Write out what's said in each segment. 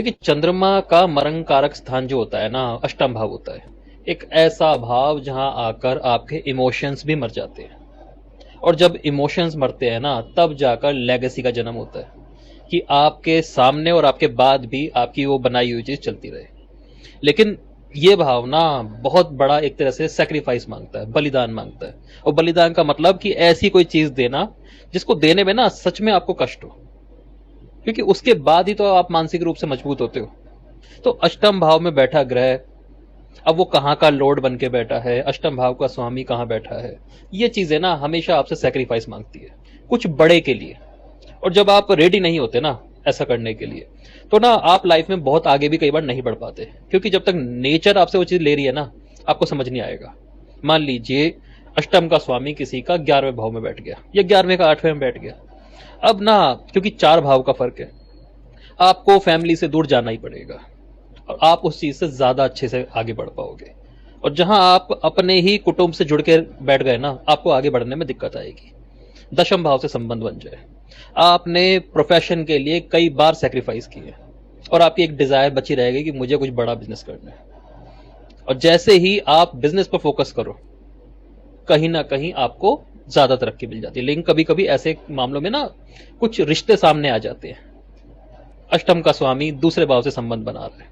देखिए, चंद्रमा का मरण कारक स्थान जो होता है ना, अष्टम भाव होता है। एक ऐसा भाव जहां आकर आपके इमोशंस भी मर जाते हैं। और जब इमोशंस मरते हैं ना, तब जाकर लेगेसी का जन्म होता है कि आपके सामने और आपके बाद भी आपकी वो बनाई हुई चीज चलती रहे। लेकिन ये भावना बहुत बड़ा एक तरह से सेक्रीफाइस मांगता है, बलिदान मांगता है। और बलिदान का मतलब कि ऐसी कोई चीज देना जिसको देने में ना सच में आपको कष्ट हो, क्योंकि उसके बाद ही तो आप मानसिक रूप से मजबूत होते हो। तो अष्टम भाव में बैठा ग्रह, अब वो कहाँ का लॉर्ड बन के बैठा है, अष्टम भाव का स्वामी कहाँ बैठा है, ये चीजें ना हमेशा आपसे सेक्रीफाइस मांगती है कुछ बड़े के लिए। और जब आप रेडी नहीं होते ना ऐसा करने के लिए, तो ना आप लाइफ में बहुत आगे भी कई बार नहीं बढ़ पाते, क्योंकि जब तक नेचर आपसे वो चीज ले रही है ना, आपको समझ नहीं आएगा। मान लीजिए अष्टम का स्वामी किसी का 11वें भाव में बैठ गया या 11वें का 8वें में बैठ गया। अब ना, क्योंकि 4 भाव का फर्क है, आपको फैमिली से दूर जाना ही पड़ेगा और आप उस चीज से ज्यादा अच्छे से आगे बढ़ पाओगे। और जहां आप अपने ही कुटुंब से जुड़ के बैठ गए ना, आपको आगे बढ़ने में दिक्कत आएगी। दशम भाव से संबंध बन जाए, आपने प्रोफेशन के लिए कई बार सेक्रीफाइस किए और आपकी एक डिजायर बची रहेगी कि मुझे कुछ बड़ा बिजनेस करना है। और जैसे ही आप बिजनेस पर फोकस करो, कहीं ना कहीं आपको ज्यादा तरक्की मिल जाती है। लेकिन कभी कभी ऐसे मामलों में ना कुछ रिश्ते सामने आ जाते हैं। अष्टम का स्वामी दूसरे भाव से संबंध बना रहा है,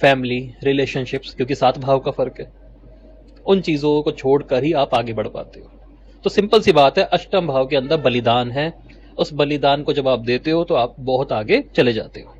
फैमिली रिलेशनशिप्स, क्योंकि 7 भाव का फर्क है। उन चीजों को छोड़कर ही आप आगे बढ़ पाते हो। तो सिंपल सी बात है, अष्टम भाव के अंदर बलिदान है। उस बलिदान को जब आप देते हो तो आप बहुत आगे चले जाते हो।